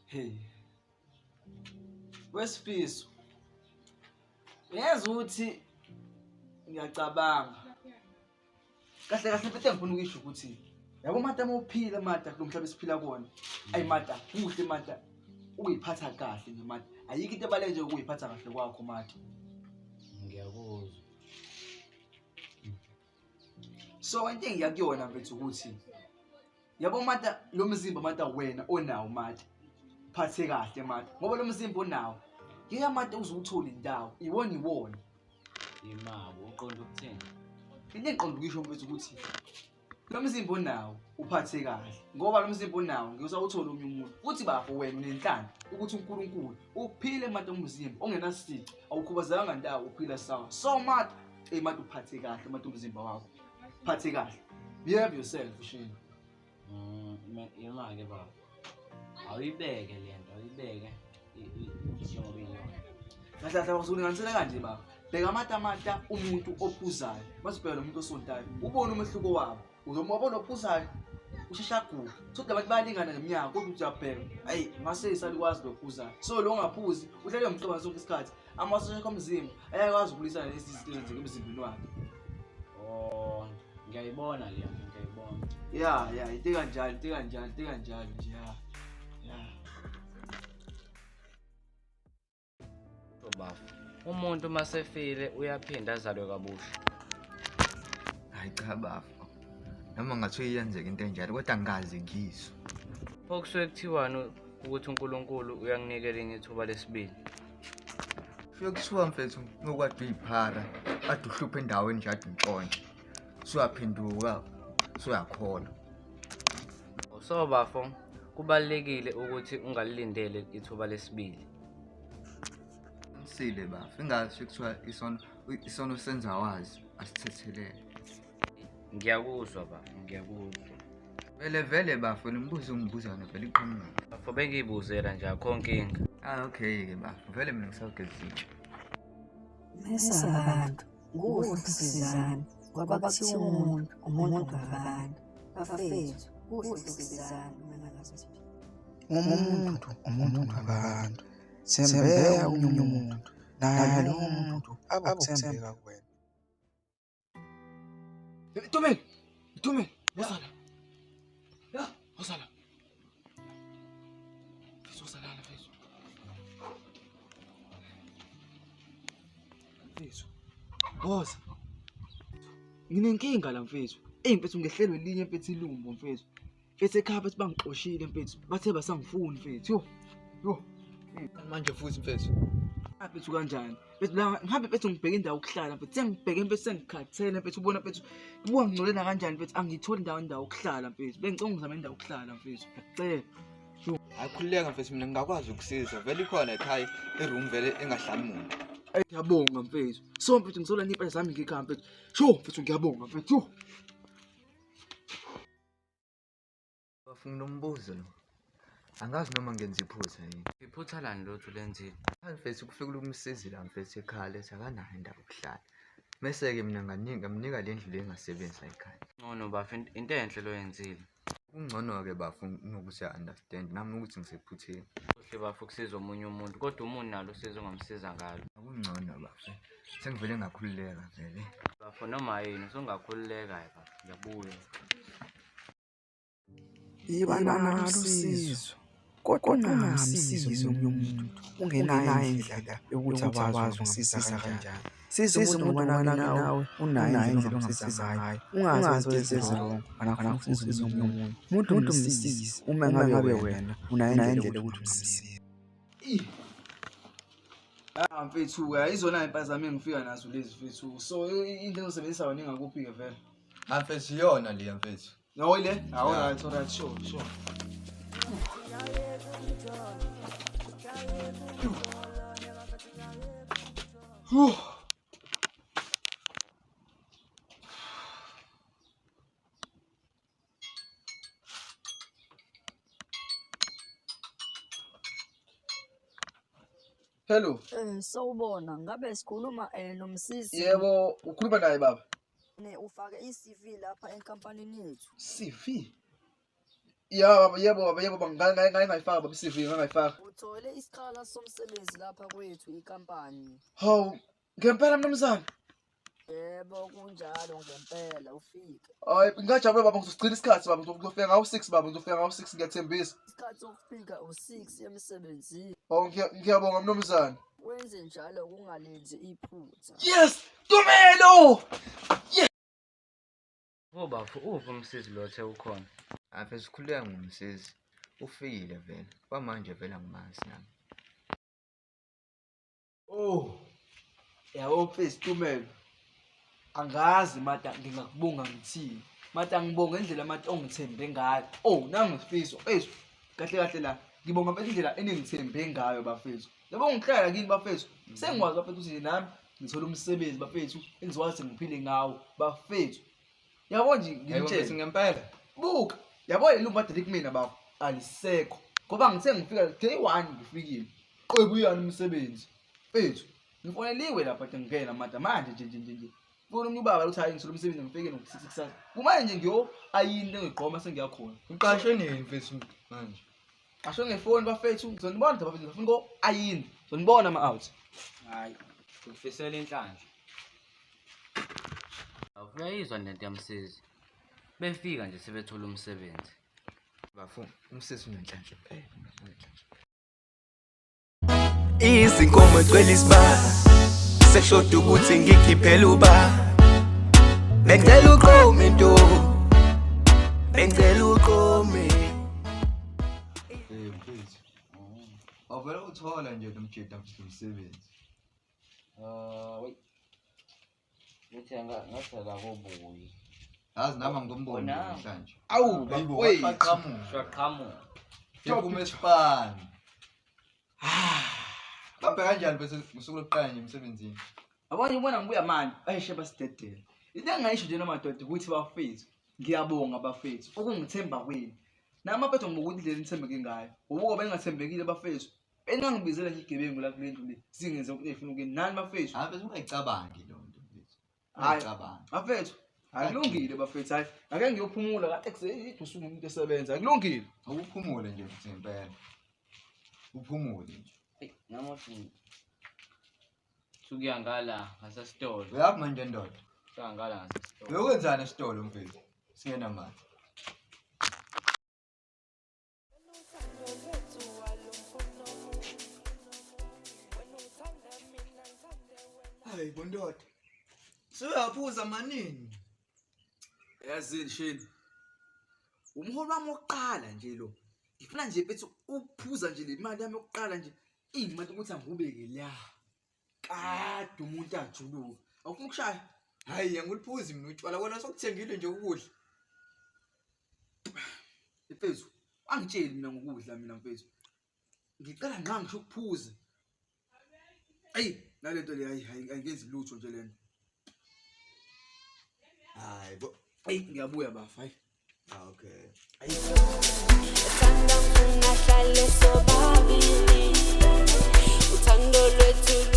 Hey, wesifiso. Uyazi ukuthi ngiyacabanga. Kahle kahle mfethu engifuna ukisho ukuthi yabo mata mawuphila mata kulomhlaba esiphila kuona. Ayi mata, kuhle mata uyiphatha kahle nje mata. Ayikho into ebaleke nje ukuyiphatha kahle kwakho mata. Ngiyakuzwa. So into engiyakuyona mfethu ukuthi yabo mata lo mzimba mata wena onawo mata. Phathe kahle mata. Ngoba lo mzimba onawo ngeke mata uzuthola indawo. Iwona. Imabo uqonda ukuthini? Into engiqonda ukisho mfethu ukuthi lo mzimba onawo uphathe kahle. Ngoba lo mzimba onawo ngiyosawuthola omunye umuntu. Futhi bafo wena unenhlanhla ukuthi uNkulunkulu uphile mata umzimba ongenasici awukhubazanga ndawo uphila sawa. So mata mata uphathe kahle mata umzimba wakho. Phathe kahle. Behave yourself shini. Ima-ke baba. Awuyibeke le nto, awuyibeke njengoba iyona. Kahle usulinganisela kanje baba. Bheka mata umuntu ophuzayo. Masibheka lo muntu osontayo. Ubone umehluko wabo. Uzomubona ophuzayo. Ushesha guga. Sokuthi abantu bayalingana ngeminyaka kodwa uyabheka. Hayi, ngase isalikwazi lokuphuzayo. So lo ngaphuzi uhlele umhlobo sonke isikhathi. Amasosha omzimba ayakwazi ukulwisana lezi zinto ezenzeka emzimbeni wakhe. Oh, ngiyayibona le nto, ngiyayibona. Yeah, into kanjalo nje. Yeah. Baba. Umuntu masefile uyaphinda azalwe kabusha. Hayi cha bafo. Noma ngathiwa iyenzeka into enjalo kodwa ngikaze ngizwe. Okusuke kuthiwani ukuthi uNkulunkulu uyanginikela enye ithuba lesibili. Fike kuthiwa mfethu ngokwadi uyiphara, ade uhluphe endaweni nje ade untshontshe. Suyaphinduka, suyakhola. So bafo, kubalekile ukuthi ungalilindele ithuba lesibili. Sile bafo, ingathi kuthiwa isono senza wazi asithethelele. Ngiyakuzwa bafo, ngiyakuzwa. Vele bafo, lembuzo ungibuzana vele iqhamuka. Bafo bengiyibuzela nje akho nkinga. Okay ke bafo, vele mina ngisawugezitshe. Mesa abantu, kuhle ukusizana. Ngoba kuthiwa umuntu ngabantu. Bafethu, kuhle ukusizana mina ngathi. Umuntu ngabantu. Sembeka omunye umuntu. Naye lo muntu abakuthembeka kuwena. Ntombi, wosala. Ya, wosala. Fisosalana fiso. Fiso. Woza. Nginenkinga la mfethu. Mfethu ngehlelwe linye mfethu ilumbo mfethu. Mfethu ekhaya bathi bangixoshile mfethu. Bathe basangifuni mfethu. Yo. Manje futhi mfethu. Mfethu kanjani? Mfethu la ngihambe mfethu ngibheke indawo yokuhlala mfethu. Sengibheke mfethu sengikhathele mfethu ubona mfethu. Kubuka nginolela kanjani mfethu angitholi indawo yokuhlala mfethu. Bengicela ngizame indawo yokuhlala mfethu. Ngiyacela. Akhululeka mfethu mina ngingakwazi ukusiza. Vele ikhona ekhaya iroom vele engahlali umuntu. Ngiyabonga mfethu. So mfethu ngizola nipa zami ngikhaya mfethu. Sho mfethu ngiyabonga mfethu. Bafuna nombuzo lo. Angazi noma ngenza iphutha yini. Iphutha lani lothu lenzile? Mfethu kufika umsizi la mfethu ekhaya lethi akanayo indawo yokuhlala. Mese ke mina ngamnika le ndlu le engasebenza ekhaya. Ngono bafo into enhle lo yenzile. Kungcono ke bafo nokuthi understand nami ukuthi ngisephutheni. Kuhle bafo kusiza omunye umuntu kodwa umuntu nalo usizo ongamsiza ngalo. Akungcono bafo. Sengivele ngakhululeka vele. Bafo noma yini usongakhululeka bafo. Ngiyabuya. Iba nalo usizo. Kodwa ungamsizi omunye umuntu. Ungenayo indlela yokuthi akwazi ukumsiza kanjani. Siza umuntu noma nawe unayo indlela ongasiza ngayo. Ungazi wenze wrong, kana usiza omunye umuntu. Umuntu umsizi uma ngabe wena unayo indlela yokuthi umsize. Mfethu izona impahla zami engifika nazo lezi mfethu. So into engizosebenzisa wena ingakuphi ke vele? Mfethu iyona le mfethu. No ile? Alright, sure. Hello. Sawubona, ngabe sikhuluma nomsisi? Yebo, ukhuluma naye baba. ufake i-CV lapha enkampanini yethu. CV? Yebo baba, ngayifaka baba i-CV, ngayifaka. Uthole isikhala somsebenzi lapha kwethu ikampani. Hawu, ngempela mnumzane. Yebo kunjalo ngempela ufike. Hayi, ngingajabula baba, ngizogcina isikhathi baba, ngizofika ngawo-6 baba, ngizofika ngawo-6 ngiyathembisa. Isikhathi sokufika u-6 emsebenzini. Hawu, ngiyabonga mnumzane. Wenze njalo kungalenzi iphutha. Yes! Tumelo! Bafu, uve umsizi lo othe ukhona. Apha sikhuleka ngumsizi. Ufikile vele. Kwamanje vele angimazi nami. Oh. Yabo mfethu Tumelo. Angazi mata ngingakubonga ngithini. Mata ngibonga indlela mata ongithembe ngayo. Oh, nangu Sifiso. Kahle la. Ngibonga mfethu indlela eningithembe ngayo bafethu. Yabo ngihlala kini bafethu. Sengikwazi bafethu ukuthi nami ngithola umsebenzi bafethu engizokwazi ngiphile ngawo bafethu. Yabo nje ngimtshela ngempela. buka. Yabo lumade kumina baba alisekho. Ngoba ngithe ngifika day 1 ngifikile. Qebuyana umsebenzi. Mfethu, ngifoneliwe lapha ngingena manje nje. Funa umuntu ubaba uthi hayi ngithola umsebenzi ngifike no6 kusasa. Kumanje ngiyo ayini engigqoma sengiyakhona. Ngiqashwe nini mfethu manje? Asho ngefoni bafethu ngizonibona bafethu ngifuna ngo ayini. Ngizonibona ama-out. Hayi, ngifisela inhlanhla. Awuyayizwa lento yamsizi. Befika nje sebethola umsebenzi. Bafu, umsizi unenhlanhla phela. Izinkomo egcwele isibaya seshoda ukuthi ngikhiphele uba bengicela uqome nto bengicela uqome Mfethu. Awuvela uthola nje nomjeda umsebenzi. Wey. Ngithi ngathela kobuyi. Yazi nami ngizombona Bona. namhlanje. Awu bafethu. Baqhamuka. Shaqhamuka. Kuphume esipani. Kambe kanjani bese usuku lokuqala nje emsebenzini? Abanye ubona ngibuya manje ayishe basidedela. Into engayisho nje namadoda ukuthi bafethu ngiyabonga bafethu ukungithemba kwenu. Nami bafethu ngibuka indlela enithembeke ngayo. Ubuko bengathembekile bafethu. Engangibizela nje igebengu la kule ndlu le. Singenze ukuthi efuna ukini nani bafethu. Hayi bese ungayicabangi lo nto mfethu. Hayi. Ungayicabanga. Bafethu akulungile bafethu hayi. Ake ngiyophumula ka ekuseni usuku umuntu esebenza. Akulungile. Awuphumule nje futhi ngempela. Uphumule nje. Namuhla sukuya ngala ngasesitolo. Uyaphi manje ndoda? Sukuya ngala ngasesitolo. Uyokwenzani esitolo mfethu? Singena manje. Hayi bondoda. Suyaphuza manini. Yazini shini. Umholo wami wokuqala nje lo. Ngifuna nje mfethu ukuphuza nje le mali yami yokuqala nje. Imali ukuthi angubeke la. Kade umuntu ajuluka. Awufuna ukushaya? Hayi anguliphuzi mina utshwala wena sokuthengile nje ukudla. Mfethu, angitsheli mina ngokudla mina mfethu. Ngicela nqa ngisho ukuphuza. Nalento le hayi ayingenzi lutho nje lento. Hayi bo. Ngiyabuya bafa hayi. Okay. Uthando lwethu